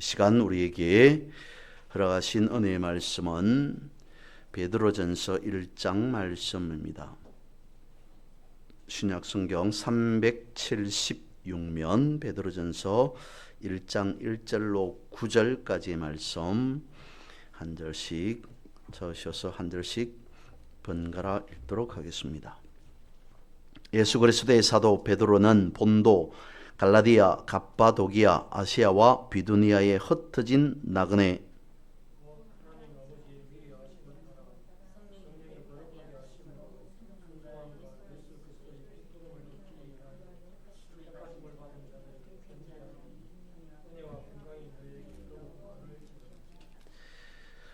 시간 우리에게 허락하신 은혜의 말씀은 베드로전서 1장 말씀입니다. 신약성경 376면 베드로전서 1장 1절로 9절까지의 말씀 한 절씩 적으셔서 한 절씩 번갈아 읽도록 하겠습니다. 예수 그리스도의 사도 베드로는 본도, 갈라디아, 갑바도기아, 아시아와 비두니아에 흩어진 나그네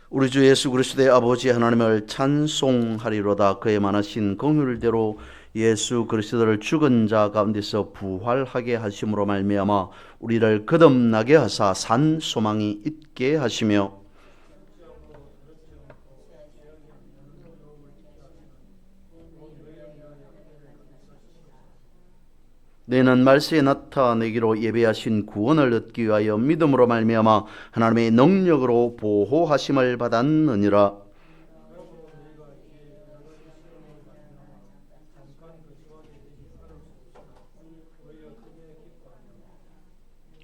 우리 주 예수 그리스도의 아버지 하나님을 찬송하리로다. 그의 많으신 긍휼대로 예수 그리스도를 죽은 자 가운데서 부활하게 하심으로 말미암아 우리를 거듭나게 하사 산 소망이 있게 하시며 너희는 말세에 나타내기로 예배하신 구원을 얻기 위하여 믿음으로 말미암아 하나님의 능력으로 보호하심을 받았느니라.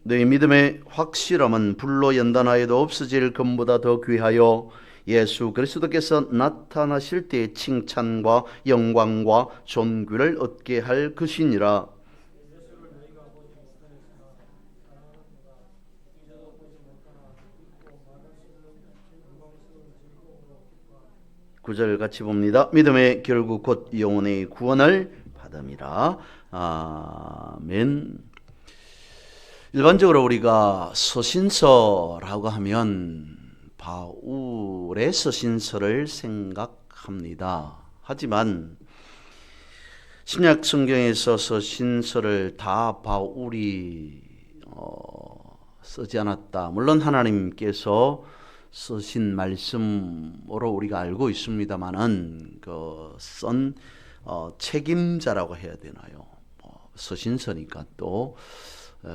너희 믿음의 확실함은 불로 연단하여도 없어질 금보다 더 귀하여 예수 그리스도께서 나타나실 때의 칭찬과 영광과 존귀를 얻게 할 것이니라. 구절 같이 봅니다. 믿음의 결국 곧 영혼의 구원을 받음이라. 아멘. 일반적으로 우리가 서신서라고 하면 바울의 서신서를 생각합니다. 하지만 신약 성경에서 서신서를 다 바울이 쓰지 않았다. 물론 하나님께서 쓰신 말씀으로 우리가 알고 있습니다만은 쓴 책임자라고 해야 되나요? 서신서니까 또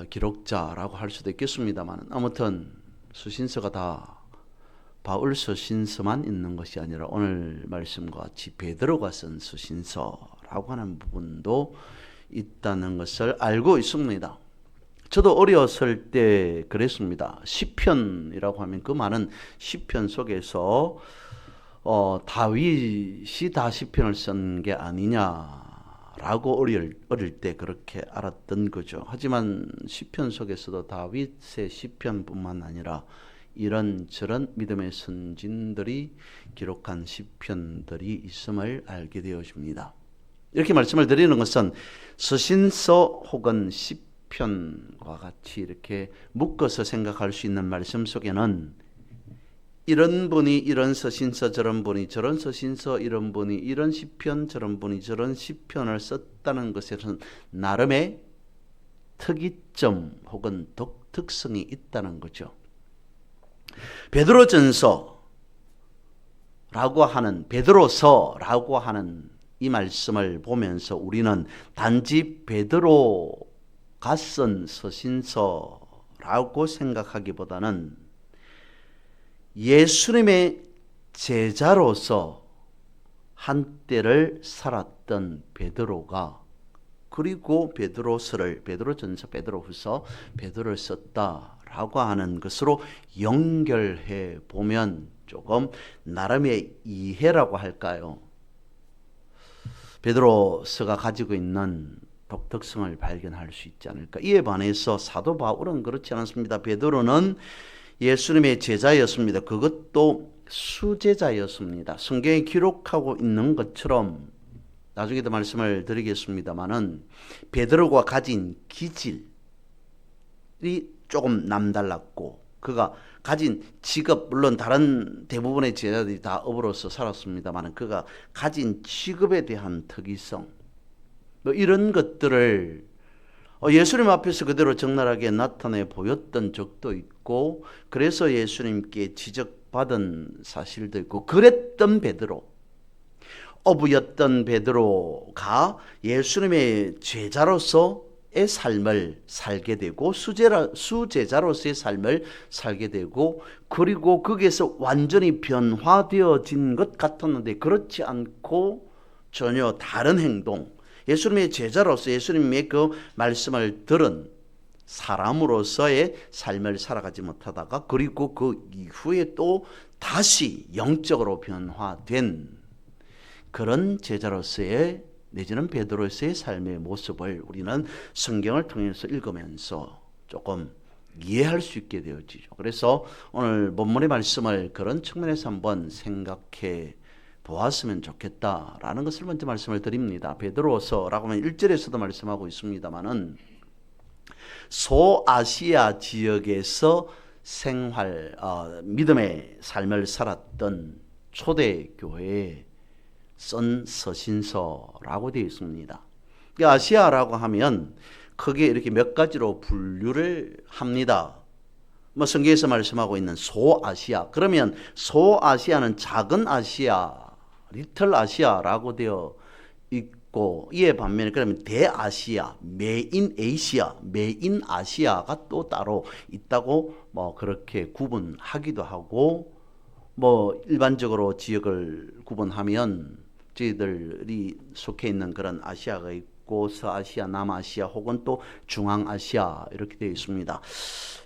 기록자라고 할 수도 있겠습니다만 아무튼 서신서가 다 바울 서신서만 있는 것이 아니라 오늘 말씀과 같이 베드로가 쓴 서신서라고 하는 부분도 있다는 것을 알고 있습니다. 저도 어렸을 때 그랬습니다. 시편이라고 하면 그 많은 시편 속에서 다윗이 다 시편을 쓴 게 아니냐라고 어릴 때 그렇게 알았던 거죠. 하지만 시편 속에서도 다윗의 시편뿐만 아니라 이런저런 믿음의 선진들이 기록한 시편들이 있음을 알게 되어집니다. 이렇게 말씀을 드리는 것은 서신서 혹은 시편과 같이 이렇게 묶어서 생각할 수 있는 말씀 속에는 이런 분이 이런 서신서, 저런 분이 저런 서신서, 이런 분이 이런 시편, 저런 분이 저런 시편을 썼다는 것에는 나름의 특이점 혹은 독특성이 있다는 거죠. 베드로전서라고 하는 이 말씀을 보면서 우리는 단지 베드로가 쓴 서신서라고 생각하기보다는 예수님의 제자로서 한때를 살았던 베드로가 그리고 베드로전서, 베드로후서, 베드로를 썼다라고 하는 것으로 연결해 보면 조금 나름의 이해라고 할까요? 베드로서가 가지고 있는 독특성을 발견할 수 있지 않을까. 이에 반해서 사도 바울은 그렇지 않습니다. 베드로는 예수님의 제자였습니다. 그것도 수제자였습니다. 성경에 기록하고 있는 것처럼 나중에도 말씀을 드리겠습니다마는 베드로가 가진 기질이 조금 남달랐고 그가 가진 직업, 물론 다른 대부분의 제자들이 다 업으로서 살았습니다만 그가 가진 직업에 대한 특이성 이런 것들을 예수님 앞에서 그대로 적나라하게 나타내 보였던 적도 있고 그래서 예수님께 지적받은 사실도 있고 그랬던 베드로, 어부였던 베드로가 예수님의 제자로서 삶을 살게 되고 수제자로서의 삶을 살게 되고, 그리고 거기에서 완전히 변화되어진 것 같았는데 그렇지 않고 전혀 다른 행동, 예수님의 제자로서 예수님의 그 말씀을 들은 사람으로서의 삶을 살아가지 못하다가, 그리고 그 이후에 또 다시 영적으로 변화된 그런 제자로서의 내지는 베드로서의 삶의 모습을 우리는 성경을 통해서 읽으면서 조금 이해할 수 있게 되어지죠. 그래서 오늘 본문의 말씀을 그런 측면에서 한번 생각해 보았으면 좋겠다라는 것을 먼저 말씀을 드립니다. 베드로서라고 하면 1절에서도 말씀하고 있습니다만은 소아시아 지역에서 믿음의 삶을 살았던 초대교회에 쓴 서신서라고 되어 있습니다. 아시아라고 하면 크게 이렇게 몇 가지로 분류를 합니다. 성경에서 말씀하고 있는 소아시아, 그러면 소아시아는 작은 아시아, 리틀 아시아라고 되어 있고, 이에 반면에 그러면 대아시아, 메인 아시아가 또 따로 있다고 그렇게 구분하기도 하고, 일반적으로 지역을 구분하면 저희들이 속해 있는 그런 아시아가 있고, 서아시아, 남아시아 혹은 또 중앙아시아 이렇게 되어 있습니다.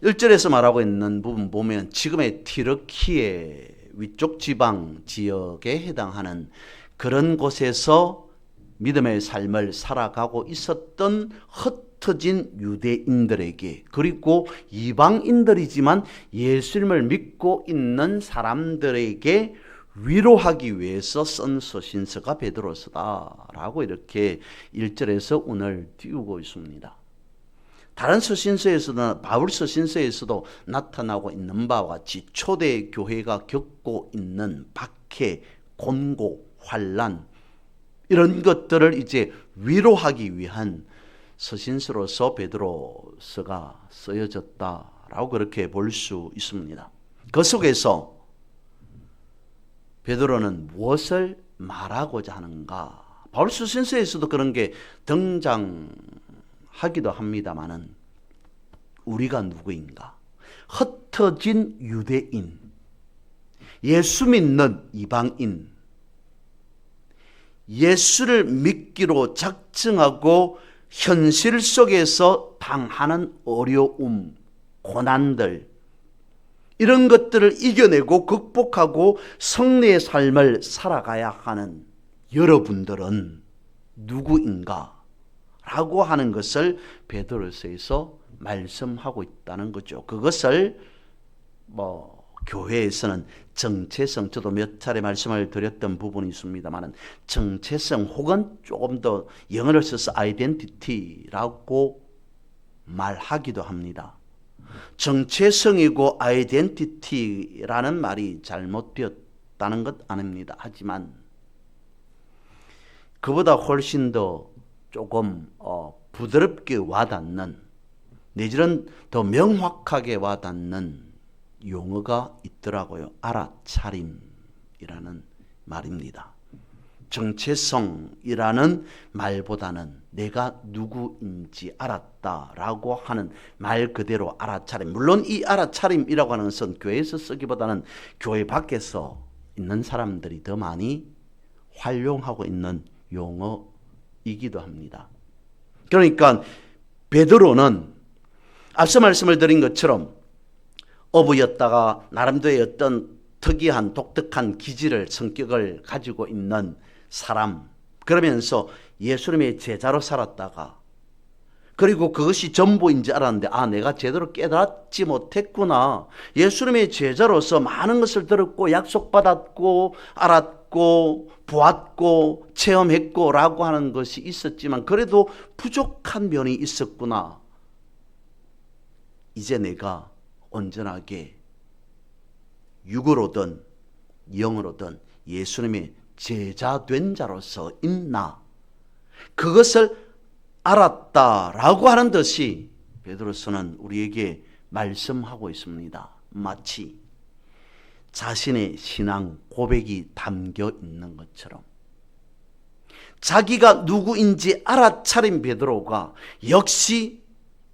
1절에서 말하고 있는 부분 보면 지금의 튀르키예 위쪽 지방 지역에 해당하는 그런 곳에서 믿음의 삶을 살아가고 있었던 흩어진 유대인들에게, 그리고 이방인들이지만 예수님을 믿고 있는 사람들에게 위로하기 위해서 쓴 서신서가 베드로서다라고 이렇게 1절에서 운을 띄우고 있습니다. 다른 서신서에서도, 바울 서신서에서도 나타나고 있는 바와 같이 초대 교회가 겪고 있는 박해, 곤고, 환난, 이런 것들을 이제 위로하기 위한 서신서로서 베드로서가 쓰여졌다라고 그렇게 볼 수 있습니다. 그 속에서 베드로는 무엇을 말하고자 하는가? 바울 서신서에서도 그런 게 등장하기도 합니다만은, 우리가 누구인가? 흩어진 유대인, 예수 믿는 이방인, 예수를 믿기로 작정하고 현실 속에서 당하는 어려움, 고난들, 이런 것들을 이겨내고 극복하고 승리의 삶을 살아가야 하는 여러분들은 누구인가? 라고 하는 것을 베드로서에서 말씀하고 있다는 거죠. 그것을 교회에서는 정체성, 저도 몇 차례 말씀을 드렸던 부분이 있습니다만, 정체성 혹은 조금 더 영어를 써서 아이덴티티라고 말하기도 합니다. 정체성이고 아이덴티티라는 말이 잘못되었다는 것 아닙니다. 하지만 그보다 훨씬 더 조금 부드럽게 와닿는, 내지는 더 명확하게 와닿는 용어가 있더라고요. 알아차림이라는 말입니다. 정체성이라는 말보다는 내가 누구인지 알았다라고 하는 말 그대로 알아차림. 물론 이 알아차림이라고 하는 것은 교회에서 쓰기보다는 교회 밖에서 있는 사람들이 더 많이 활용하고 있는 용어이기도 합니다. 그러니까 베드로는 앞서 말씀을 드린 것처럼 어부였다가 나름대로의 어떤 특이한 독특한 기질을, 성격을 가지고 있는 사람, 그러면서 예수님의 제자로 살았다가, 그리고 그것이 전부인지 알았는데 내가 제대로 깨닫지 못했구나. 예수님의 제자로서 많은 것을 들었고 약속받았고 알았고 보았고 체험했고 라고 하는 것이 있었지만 그래도 부족한 면이 있었구나. 이제 내가 온전하게 육으로든 영으로든 예수님의 제자된 자로서 있나, 그것을 알았다라고 하는 듯이 베드로서는 우리에게 말씀하고 있습니다. 마치 자신의 신앙 고백이 담겨 있는 것처럼 자기가 누구인지 알아차린 베드로가 역시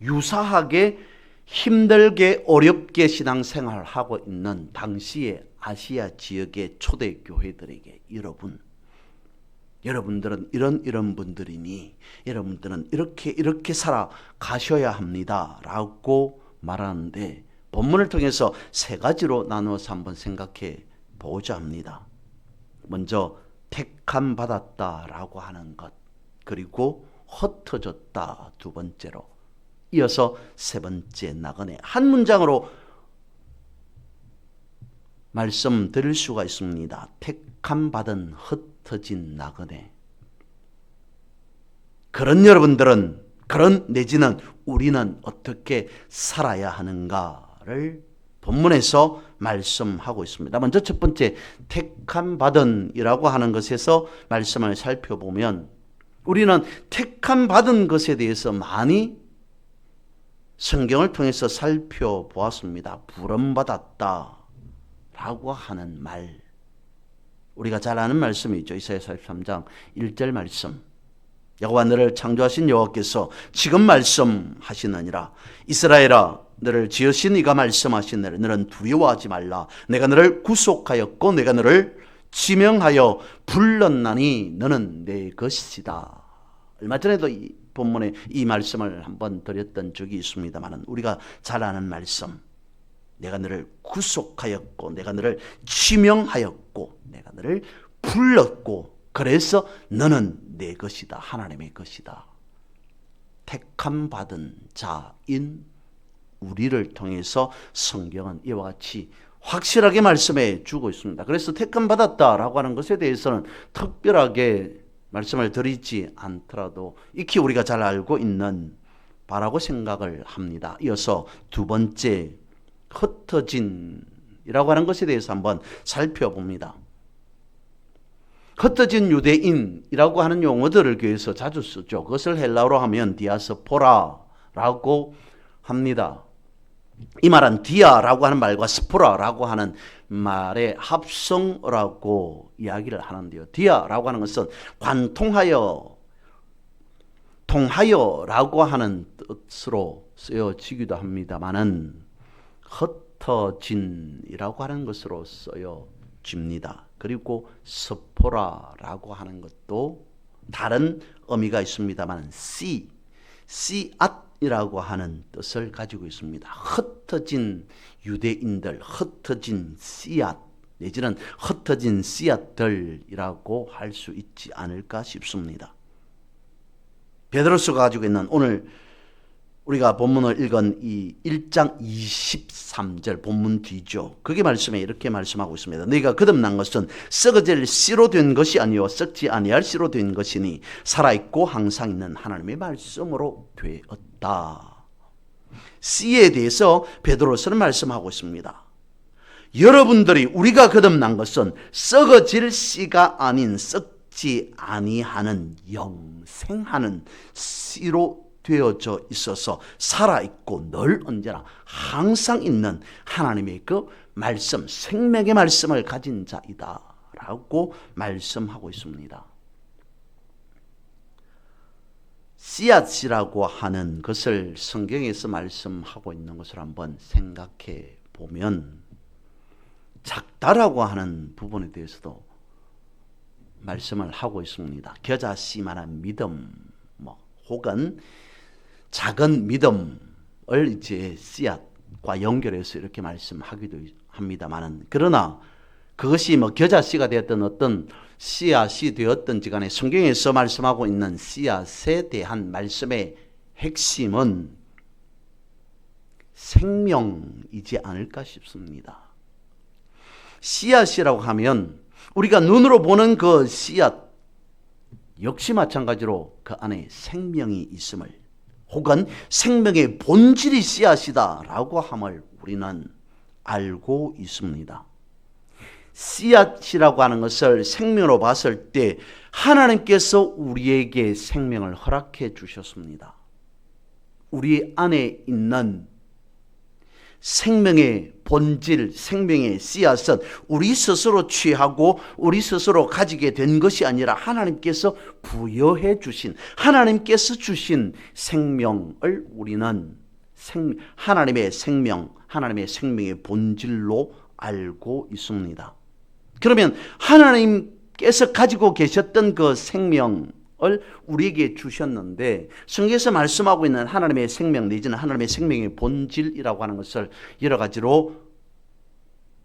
유사하게 힘들게 어렵게 신앙생활을 하고 있는 당시의 아시아 지역의 초대교회들에게 여러분들은 이런 분들이니 여러분들은 이렇게 살아가셔야 합니다 라고 말하는데, 본문을 통해서 세 가지로 나누어서 한번 생각해 보고자 합니다. 먼저 택함 받았다라고 하는 것, 그리고 흩어졌다 두 번째로, 이어서 세 번째 나그네. 한 문장으로 말씀드릴 수가 있습니다. 택함 받은 흩어진 나그네. 그런 여러분들은, 그런 내지는 우리는 어떻게 살아야 하는가를 본문에서 말씀하고 있습니다. 먼저 첫 번째 택함 받은 이라고 하는 것에서 말씀을 살펴보면, 우리는 택함 받은 것에 대해서 많이 성경을 통해서 살펴보았습니다. 부름받았다 라고 하는 말, 우리가 잘 아는 말씀이죠. 이사야 43장 1절 말씀. 여호와 너를 창조하신 여호와께서 지금 말씀하시느니라. 이스라엘아, 너를 지으신 이가 말씀하시느니라. 너는 두려워하지 말라. 내가 너를 구속하였고 내가 너를 지명하여 불렀나니 너는 내 것이다. 얼마 전에도 이 본문에 이 말씀을 한번 드렸던 적이 있습니다만, 우리가 잘 아는 말씀. 내가 너를 구속하였고 내가 너를 지명하였고 내가 너를 불렀고 그래서 너는 내 것이다. 하나님의 것이다. 택함 받은 자인 우리를 통해서 성경은 이와 같이 확실하게 말씀해 주고 있습니다. 그래서 택함 받았다라고 하는 것에 대해서는 특별하게 말씀을 드리지 않더라도 익히 우리가 잘 알고 있는 바라고 생각을 합니다. 이어서 두 번째 흩어진이라고 하는 것에 대해서 한번 살펴봅니다. 흩어진 유대인이라고 하는 용어들을 교회에서 자주 쓰죠. 그것을 헬라어로 하면 디아스포라라고 합니다. 이 말은 디아라고 하는 말과 스포라라고 하는 말의 합성어라고 이야기를 하는데요. 디아라고 하는 것은 관통하여, 통하여라고 하는 뜻으로 쓰여지기도 합니다만은 흩어진이라고 하는 것으로 쓰여집니다. 그리고 스포라라고 하는 것도 다른 의미가 있습니다만 씨앗이라고 하는 뜻을 가지고 있습니다. 흩어진 유대인들, 흩어진 씨앗 내지는 흩어진 씨앗들이라고 할 수 있지 않을까 싶습니다. 베드로서가 가지고 있는 오늘 우리가 본문을 읽은 이 1장 23절 본문 뒤죠. 그게 말씀에 이렇게 말씀하고 있습니다. 너희가 거듭난 것은 썩어질 씨로 된 것이 아니요 썩지 아니할 씨로 된 것이니 살아있고 항상 있는 하나님의 말씀으로 되었다. 씨에 대해서 베드로서는 말씀하고 있습니다. 여러분들이, 우리가 거듭난 것은 썩어질 씨가 아닌 썩지 아니하는 영생하는 씨로 되어져 있어서 살아있고 늘 언제나 항상 있는 하나님의 그 말씀, 생명의 말씀을 가진 자이다 라고 말씀하고 있습니다. 씨앗이라고 하는 것을 성경에서 말씀하고 있는 것을 한번 생각해 보면, 작다라고 하는 부분에 대해서도 말씀을 하고 있습니다. 겨자씨만한 믿음, 혹은 작은 믿음을 이제 씨앗과 연결해서 이렇게 말씀하기도 합니다만은, 그러나 그것이 겨자씨가 되었던 어떤 씨앗이 되었던지 간에 성경에서 말씀하고 있는 씨앗에 대한 말씀의 핵심은 생명이지 않을까 싶습니다. 씨앗이라고 하면 우리가 눈으로 보는 그 씨앗 역시 마찬가지로 그 안에 생명이 있음을, 혹은 생명의 본질이 씨앗이다라고 함을 우리는 알고 있습니다. 씨앗이라고 하는 것을 생명으로 봤을 때 하나님께서 우리에게 생명을 허락해 주셨습니다. 우리 안에 있는 생명의 본질, 생명의 씨앗은 우리 스스로 취하고 우리 스스로 가지게 된 것이 아니라 하나님께서 부여해 주신, 하나님께서 주신 생명을 우리는 하나님의 생명, 하나님의 생명의 본질로 알고 있습니다. 그러면 하나님께서 가지고 계셨던 그 생명을 우리에게 주셨는데, 성경에서 말씀하고 있는 하나님의 생명 내지는 하나님의 생명의 본질이라고 하는 것을 여러 가지로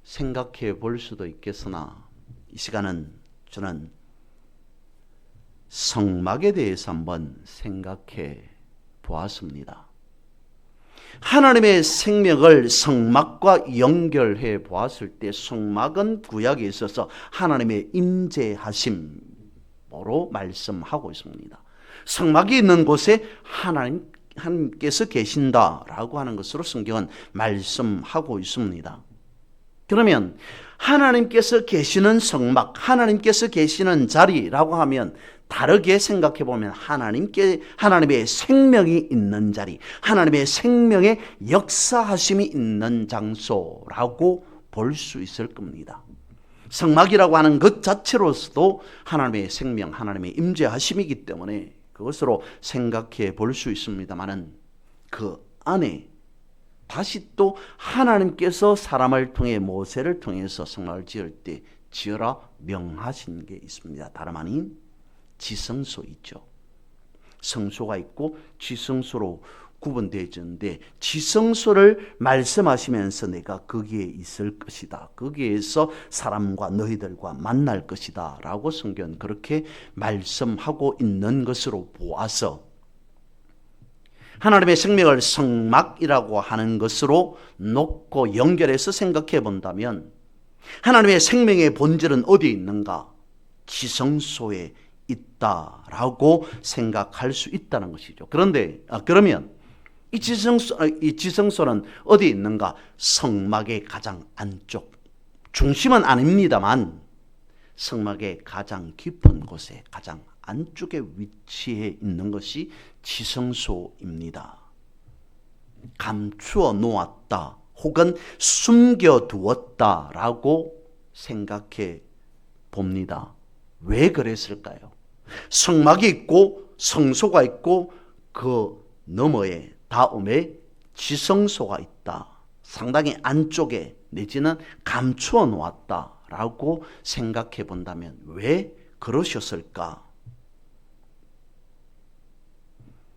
생각해 볼 수도 있겠으나, 이 시간은 저는 성막에 대해서 한번 생각해 보았습니다. 하나님의 생명을 성막과 연결해 보았을 때, 성막은 구약에 있어서 하나님의 임재하심으로 말씀하고 있습니다. 성막이 있는 곳에 하나님께서 계신다라고 하는 것으로 성경은 말씀하고 있습니다. 그러면 하나님께서 계시는 성막, 하나님께서 계시는 자리라고 하면 다르게 생각해 보면 하나님의 생명이 있는 자리, 하나님의 생명의 역사하심이 있는 장소라고 볼 수 있을 겁니다. 성막이라고 하는 것 자체로서도 하나님의 생명, 하나님의 임재하심이기 때문에 그것으로 생각해 볼 수 있습니다만은, 그 안에 다시 또 하나님께서 사람을 통해, 모세를 통해서 성막을 지을 때 지어라 명하신 게 있습니다. 다름 아닌 지성소 있죠. 성소가 있고 지성소로 구분되어지는데, 지성소를 말씀하시면서 내가 거기에 있을 것이다, 거기에서 사람과 너희들과 만날 것이다 라고 성경은 그렇게 말씀하고 있는 것으로 보아서, 하나님의 생명을 성막이라고 하는 것으로 놓고 연결해서 생각해 본다면, 하나님의 생명의 본질은 어디에 있는가? 지성소에 있다라고 생각할 수 있다는 것이죠. 그러면 이 지성소는 어디에 있는가? 성막의 가장 안쪽, 중심은 아닙니다만 성막의 가장 깊은 곳에, 가장 안쪽에 위치해 있는 것이 지성소입니다. 감추어 놓았다 혹은 숨겨두었다라고 생각해 봅니다. 왜 그랬을까요? 성막이 있고 성소가 있고 그 너머에, 다음에 지성소가 있다. 상당히 안쪽에 내지는 감추어 놓았다라고 생각해 본다면 왜 그러셨을까?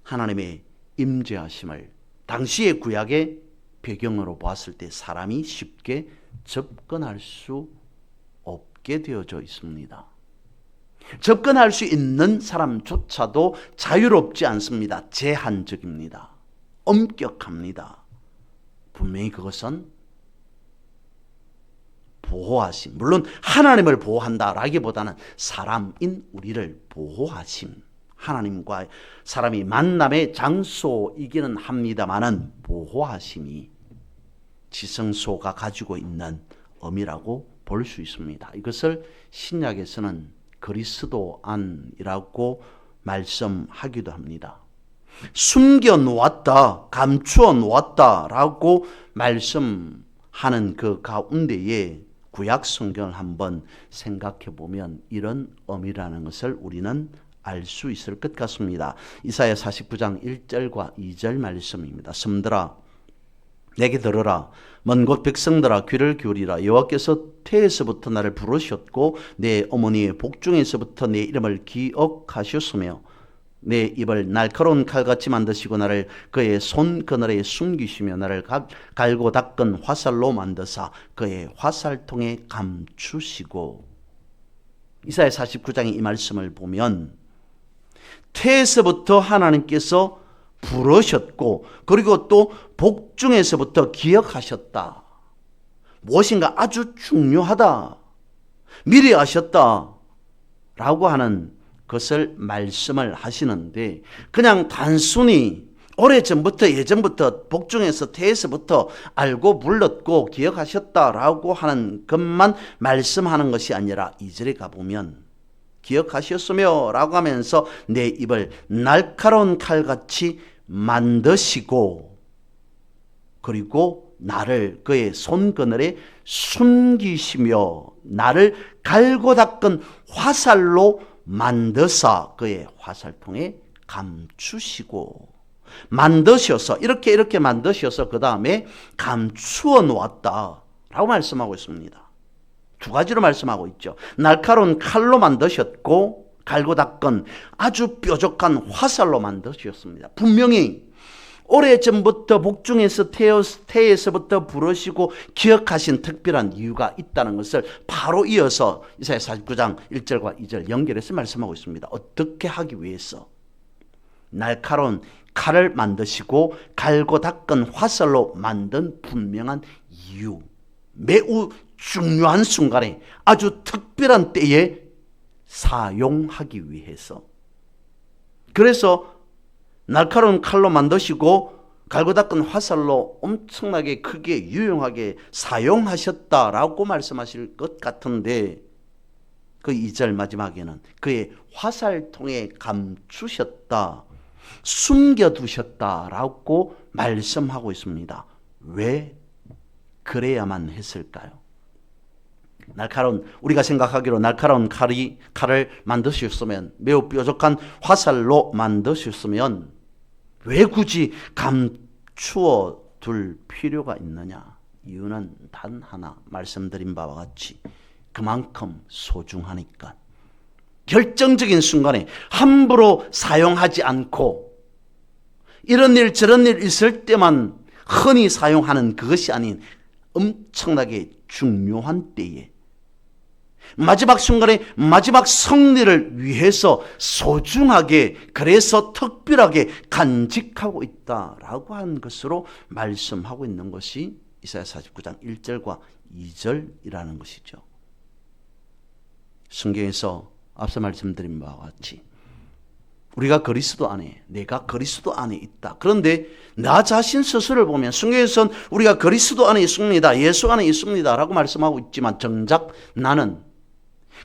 하나님의 임재하심을 당시의 구약의 배경으로 보았을 때 사람이 쉽게 접근할 수 없게 되어져 있습니다. 접근할 수 있는 사람조차도 자유롭지 않습니다. 제한적입니다. 엄격합니다. 분명히 그것은 보호하심, 물론 하나님을 보호한다라기보다는 사람인 우리를 보호하심, 하나님과 사람이 만남의 장소이기는 합니다만은 보호하심이 지성소가 가지고 있는 의미라고 볼 수 있습니다. 이것을 신약에서는 그리스도 안이라고 말씀하기도 합니다. 숨겨 놓았다, 감추어 놓았다라고 말씀하는 그 가운데에 구약 성경을 한번 생각해 보면 이런 의미라는 것을 우리는 알 수 있을 것 같습니다. 이사야 49장 1절과 2절 말씀입니다. 섬들아 내게 들으라, 먼 곳 백성들아 귀를 기울이라. 여호와께서 태에서부터 나를 부르셨고 내 어머니의 복중에서부터 내 이름을 기억하셨으며 내 입을 날카로운 칼같이 만드시고 나를 그의 손 그늘에 숨기시며 나를 갈고 닦은 화살로 만드사 그의 화살통에 감추시고. 이사야 49장의 이 말씀을 보면 태에서부터 하나님께서 부르셨고 그리고 또 복중에서부터 기억하셨다. 무엇인가 아주 중요하다, 미리 아셨다 라고 하는 것을 말씀을 하시는데, 그냥 단순히 오래전부터 예전부터 복중에서 태에서부터 알고 불렀고 기억하셨다라고 하는 것만 말씀하는 것이 아니라 2절에 가보면 기억하셨으며 라고 하면서 내 입을 날카로운 칼같이 만드시고 그리고 나를 그의 손그늘에 숨기시며 나를 갈고 닦은 화살로 만드사 그의 화살통에 감추시고 만드셔서 이렇게 만드셔서 그 다음에 감추어 놓았다라고 말씀하고 있습니다. 두 가지로 말씀하고 있죠. 날카로운 칼로 만드셨고 갈고 닦은 아주 뾰족한 화살로 만드셨습니다. 분명히 오래전부터 복중에서 태에서부터 부르시고 기억하신 특별한 이유가 있다는 것을 바로 이어서 이사야 49장 1절과 2절 연결해서 말씀하고 있습니다. 어떻게 하기 위해서 날카로운 칼을 만드시고 갈고 닦은 화살로 만든 분명한 이유, 매우 중요한 순간에 아주 특별한 때에 사용하기 위해서. 그래서 날카로운 칼로 만드시고 갈고 닦은 화살로 엄청나게 크게 유용하게 사용하셨다라고 말씀하실 것 같은데 그 2절 마지막에는 그의 화살통에 감추셨다, 숨겨두셨다라고 말씀하고 있습니다. 왜 그래야만 했을까요? 우리가 생각하기로 날카로운 칼을 만드셨으면, 매우 뾰족한 화살로 만드셨으면 왜 굳이 감추어 둘 필요가 있느냐? 이유는 단 하나, 말씀드린 바와 같이 그만큼 소중하니까. 결정적인 순간에 함부로 사용하지 않고 이런 일 저런 일 있을 때만 흔히 사용하는 그것이 아닌 엄청나게 중요한 때에 마지막 순간에 마지막 승리를 위해서 소중하게, 그래서 특별하게 간직하고 있다라고 하는 것으로 말씀하고 있는 것이 이사야 49장 1절과 2절이라는 것이죠. 성경에서 앞서 말씀드린 바와 같이 우리가 그리스도 안에, 내가 그리스도 안에 있다. 그런데 나 자신 스스로를 보면 성경에서는 우리가 그리스도 안에 있습니다, 예수 안에 있습니다 라고 말씀하고 있지만 정작 나는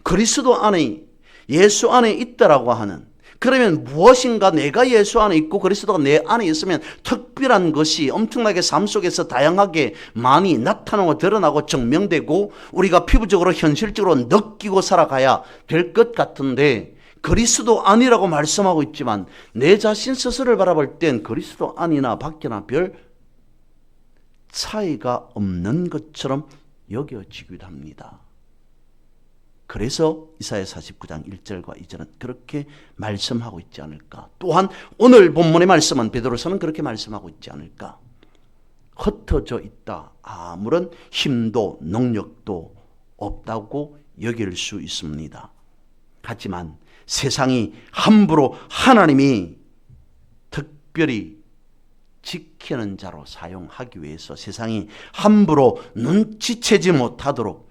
그리스도 안에, 예수 안에 있다라고 하는, 그러면 무엇인가 내가 예수 안에 있고 그리스도가 내 안에 있으면 특별한 것이 엄청나게 삶 속에서 다양하게 많이 나타나고 드러나고 증명되고 우리가 피부적으로 현실적으로 느끼고 살아가야 될 것 같은데, 그리스도 안이라고 말씀하고 있지만 내 자신 스스로를 바라볼 땐 그리스도 안이나 밖이나 별 차이가 없는 것처럼 여겨지기도 합니다. 그래서 이사야 49장 1절과 2절은 그렇게 말씀하고 있지 않을까. 또한 오늘 본문의 말씀은 베드로서는 그렇게 말씀하고 있지 않을까. 흩어져 있다, 아무런 힘도 능력도 없다고 여길 수 있습니다. 하지만 세상이 함부로 하나님이 특별히 지키는 자로 사용하기 위해서, 세상이 함부로 눈치채지 못하도록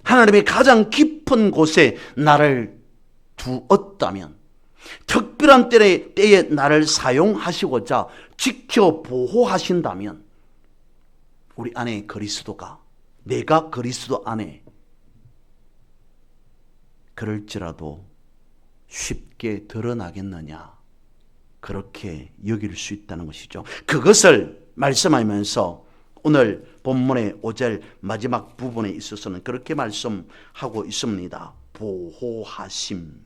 하나님의 가장 깊은 곳에 나를 두었다면, 특별한 때에 나를 사용하시고자 지켜 보호하신다면, 우리 안에 그리스도가, 내가 그리스도 안에, 그럴지라도 쉽게 드러나겠느냐, 그렇게 여길 수 있다는 것이죠. 그것을 말씀하면서 오늘 본문의 5절 마지막 부분에 있어서는 그렇게 말씀하고 있습니다. 보호하심,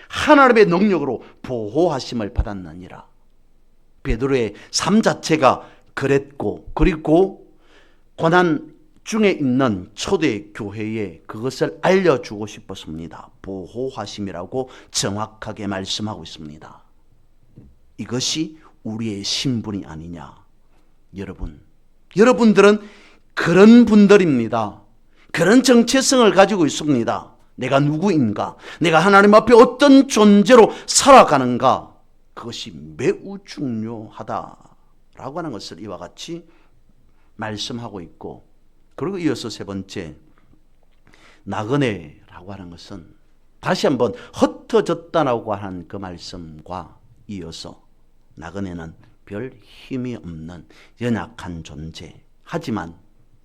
하나님의 능력으로 보호하심을 받았느니라. 베드로의 삶 자체가 그랬고, 그리고 고난 중에 있는 초대 교회에 그것을 알려주고 싶었습니다. 보호하심이라고 정확하게 말씀하고 있습니다. 이것이 우리의 신분이 아니냐. 여러분들은 그런 분들입니다. 그런 정체성을 가지고 있습니다. 내가 누구인가? 내가 하나님 앞에 어떤 존재로 살아가는가? 그것이 매우 중요하다라고 하는 것을 이와 같이 말씀하고 있고, 그리고 이어서 세 번째, 나그네라고 하는 것은 다시 한번 흩어졌다라고 하는 그 말씀과 이어서 나그네는 별 힘이 없는 연약한 존재. 하지만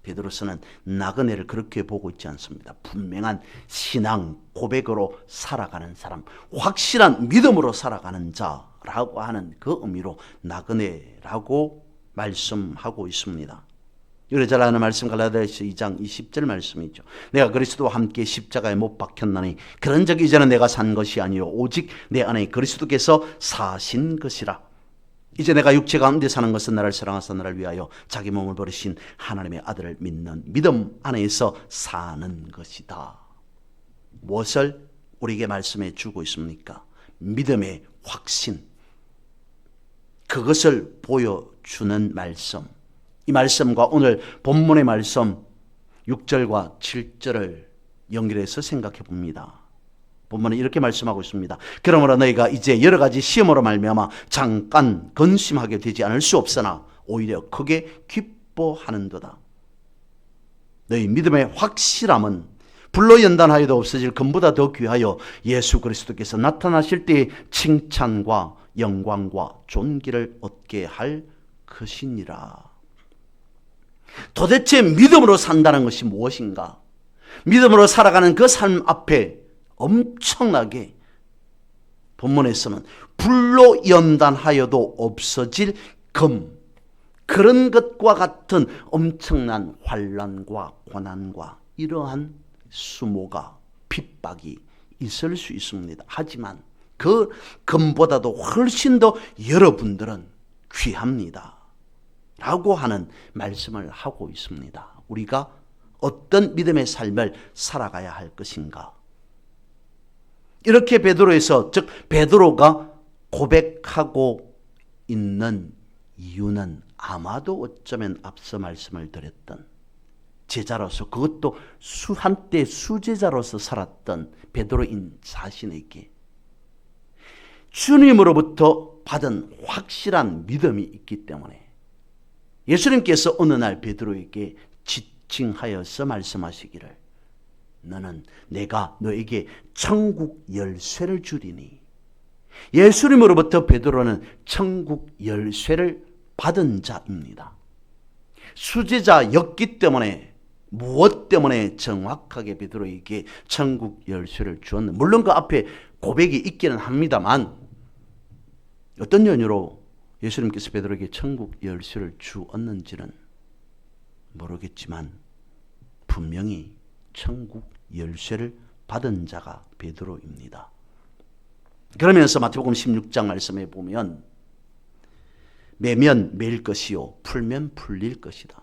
베드로서는 나그네를 그렇게 보고 있지 않습니다. 분명한 신앙 고백으로 살아가는 사람, 확실한 믿음으로 살아가는 자라고 하는 그 의미로 나그네라고 말씀하고 있습니다. 우리 잘 아는 말씀 갈라디아서 2장 20절 말씀이죠. 내가 그리스도와 함께 십자가에 못 박혔나니 그런 적 이제는 내가 산 것이 아니요 오직 내 안에 그리스도께서 사신 것이라. 이제 내가 육체 가운데 사는 것은 나를 사랑하사 나를 위하여 자기 몸을 버리신 하나님의 아들을 믿는 믿음 안에서 사는 것이다. 무엇을 우리에게 말씀해 주고 있습니까? 믿음의 확신, 그것을 보여주는 말씀. 이 말씀과 오늘 본문의 말씀 6절과 7절을 연결해서 생각해 봅니다. 본문은 이렇게 말씀하고 있습니다. 그러므로 너희가 이제 여러 가지 시험으로 말미암아 잠깐 근심하게 되지 않을 수 없으나 오히려 크게 기뻐하는도다. 너희 믿음의 확실함은 불로 연단하여도 없어질 금보다 더 귀하여 예수 그리스도께서 나타나실 때의 칭찬과 영광과 존귀를 얻게 할 것이니라. 도대체 믿음으로 산다는 것이 무엇인가? 믿음으로 살아가는 그 삶 앞에 엄청나게 본문에서는 불로 연단하여도 없어질 금, 그런 것과 같은 엄청난 환난과 고난과 이러한 수모가 핍박이 있을 수 있습니다. 하지만 그 금보다도 훨씬 더 여러분들은 귀합니다 라고 하는 말씀을 하고 있습니다. 우리가 어떤 믿음의 삶을 살아가야 할 것인가? 이렇게 베드로에서, 즉 베드로가 고백하고 있는 이유는 아마도 어쩌면 앞서 말씀을 드렸던 제자로서, 그것도 한때 수제자로서 살았던 베드로인 자신에게 주님으로부터 받은 확실한 믿음이 있기 때문에 예수님께서 어느 날 베드로에게 지칭하여서 말씀하시기를 너는 내가 너에게 천국 열쇠를 주리니. 예수님으로부터 베드로는 천국 열쇠를 받은 자입니다. 수제자였기 때문에 무엇 때문에 정확하게 베드로에게 천국 열쇠를 주었는가? 물론 그 앞에 고백이 있기는 합니다만 어떤 연유로 예수님께서 베드로에게 천국 열쇠를 주었는지는 모르겠지만 분명히 천국 열쇠를 받은 자가 베드로입니다. 그러면서 마태복음 16장 말씀에 보면 매면 매일 것이요 풀면 풀릴 것이다.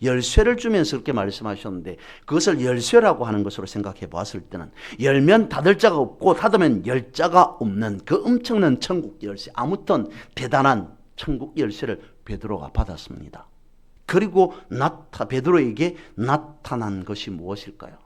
열쇠를 주면서 그렇게 말씀하셨는데 그것을 열쇠라고 하는 것으로 생각해 보았을 때는 열면 닫을 자가 없고 닫으면 열 자가 없는 그 엄청난 천국 열쇠, 아무튼 대단한 천국 열쇠를 베드로가 받았습니다. 그리고 베드로에게 나타난 것이 무엇일까요?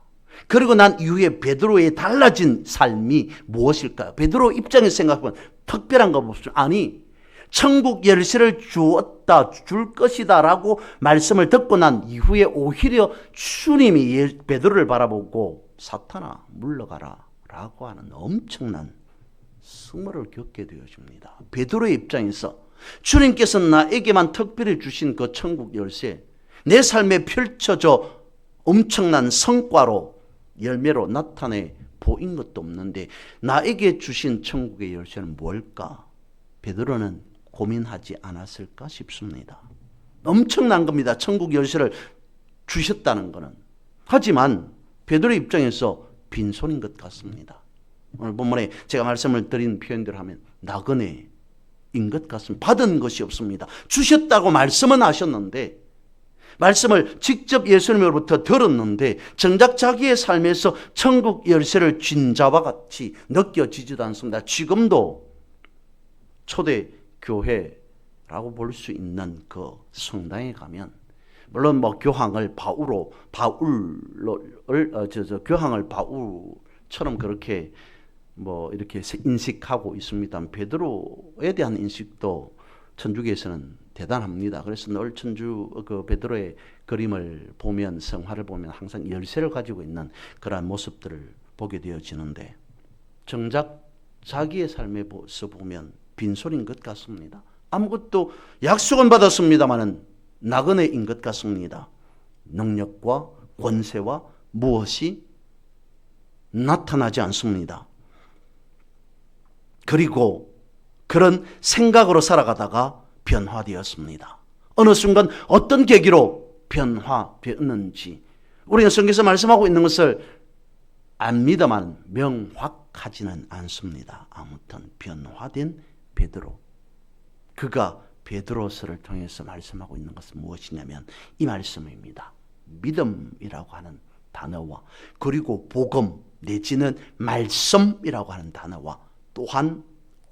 그리고 난 이후에 베드로의 달라진 삶이 무엇일까요? 베드로 입장에서 생각하면 특별한 거 없죠. 아니, 천국 열쇠를 주었다, 줄 것이다 라고 말씀을 듣고 난 이후에 오히려 주님이 베드로를 바라보고 사탄아 물러가라 라고 하는 엄청난 승모를 겪게 되어집니다. 베드로의 입장에서 주님께서 나에게만 특별히 주신 그 천국 열쇠, 내 삶에 펼쳐져 엄청난 성과로 열매로 나타내 보인 것도 없는데 나에게 주신 천국의 열쇠는 뭘까? 베드로는 고민하지 않았을까 싶습니다. 엄청난 겁니다. 천국 열쇠를 주셨다는 것은. 하지만 베드로의 입장에서 빈손인 것 같습니다. 오늘 본문에 제가 말씀을 드린 표현대로 하면 나그네인 것 같습니다. 받은 것이 없습니다. 주셨다고 말씀은 하셨는데, 말씀을 직접 예수님으로부터 들었는데 정작 자기의 삶에서 천국 열쇠를 쥔 자와 같이 느껴지지도 않습니다. 지금도 초대 교회라고 볼 수 있는 그 성당에 가면 물론 뭐 교황을 바울처럼 그렇게 뭐 이렇게 인식하고 있습니다. 베드로에 대한 인식도 천주교에서는 대단합니다. 그래서 늘 그 베드로의 그림을 보면, 성화를 보면 항상 열쇠를 가지고 있는 그러한 모습들을 보게 되어지는데 정작 자기의 삶에서 보면 빈손인 것 같습니다. 아무것도 약속은 받았습니다마는 나그네인 것 같습니다. 능력과 권세와 무엇이 나타나지 않습니다. 그리고 그런 생각으로 살아가다가 변화되었습니다. 어느 순간 어떤 계기로 변화되었는지 우리가 성경에서 말씀하고 있는 것을 압니다만 명확하지는 않습니다. 아무튼 변화된 베드로, 그가 베드로서를 통해서 말씀하고 있는 것은 무엇이냐면 이 말씀입니다. 믿음이라고 하는 단어와 그리고 복음 내지는 말씀이라고 하는 단어와 또한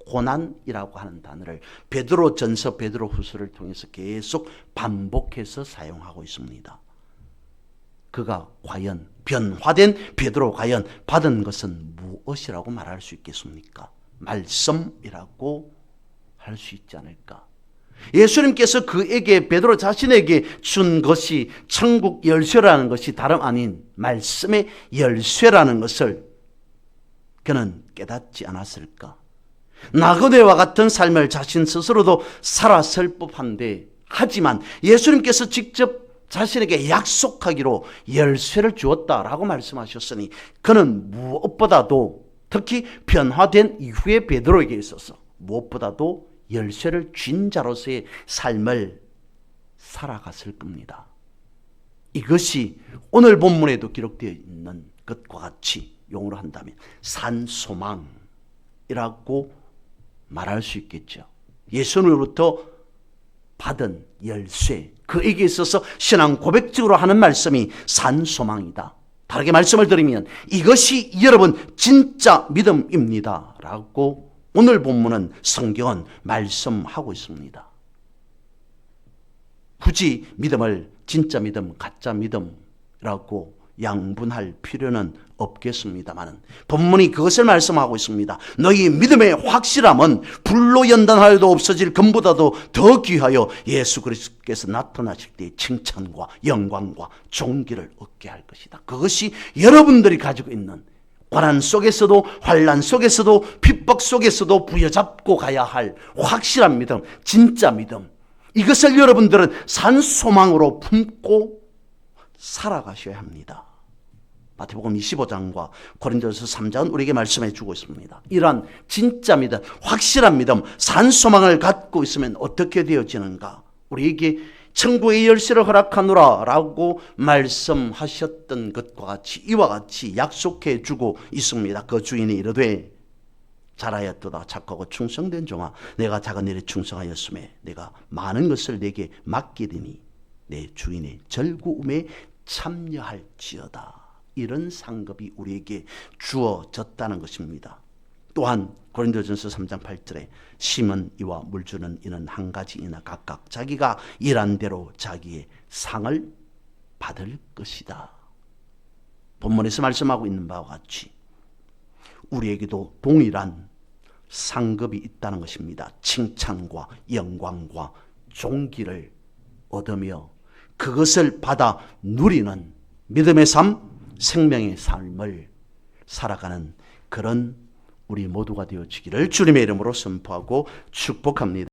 고난이라고 하는 단어를 베드로전서, 베드로후서를 통해서 계속 반복해서 사용하고 있습니다. 그가 과연 변화된 베드로 과연 받은 것은 무엇이라고 말할 수 있겠습니까? 말씀이라고 할 수 있지 않을까? 예수님께서 그에게 베드로 자신에게 준 것이 천국 열쇠라는 것이 다름 아닌 말씀의 열쇠라는 것을 그는 깨닫지 않았을까? 나그네와 같은 삶을 자신 스스로도 살았을 법한데 하지만 예수님께서 직접 자신에게 약속하기로 열쇠를 주었다라고 말씀하셨으니 그는 무엇보다도 특히 변화된 이후의 베드로에게 있어서 무엇보다도 열쇠를 쥔 자로서의 삶을 살아갔을 겁니다. 이것이 오늘 본문에도 기록되어 있는 것과 같이 용어로 한다면 산소망이라고 말할 수 있겠죠. 예수님으로부터 받은 열쇠, 그에게 있어서 신앙 고백적으로 하는 말씀이 산소망이다. 다르게 말씀을 드리면 이것이 여러분 진짜 믿음입니다 라고 오늘 본문은 성경은 말씀하고 있습니다. 굳이 믿음을 진짜 믿음, 가짜 믿음이라고 양분할 필요는 없겠습니다만 본문이 그것을 말씀하고 있습니다. 너희 믿음의 확실함은 불로 연단하여도 없어질 금보다도 더 귀하여 예수 그리스도께서 나타나실 때의 칭찬과 영광과 존귀를 얻게 할 것이다. 그것이 여러분들이 가지고 있는 고난 속에서도 환난 속에서도 핍박 속에서도 부여잡고 가야 할 확실한 믿음, 진짜 믿음, 이것을 여러분들은 산소망으로 품고 살아가셔야 합니다. 마태복음 25장과 고린도서 3장은 우리에게 말씀해 주고 있습니다. 이러한 진짜 믿음, 확실한 믿음, 산소망을 갖고 있으면 어떻게 되어지는가? 우리에게 천국의 열쇠를 허락하노라 라고 말씀하셨던 것과 같이 이와 같이 약속해 주고 있습니다. 그 주인이 이르되 잘하였도다 착하고 충성된 종아, 내가 작은 일에 충성하였음에 내가 많은 것을 내게 맡기리니 내 주인의 절구음에 참여할지어다. 이런 상급이 우리에게 주어졌다는 것입니다. 또한 고린도전서 3장 8절에 심은 이와 물주는 이는 한 가지이나 각각 자기가 일한 대로 자기의 상을 받을 것이다. 본문에서 말씀하고 있는 바와 같이 우리에게도 동일한 상급이 있다는 것입니다. 칭찬과 영광과 존귀를 얻으며 그것을 받아 누리는 믿음의 삶, 생명의 삶을 살아가는 그런 우리 모두가 되어지기를 주님의 이름으로 선포하고 축복합니다.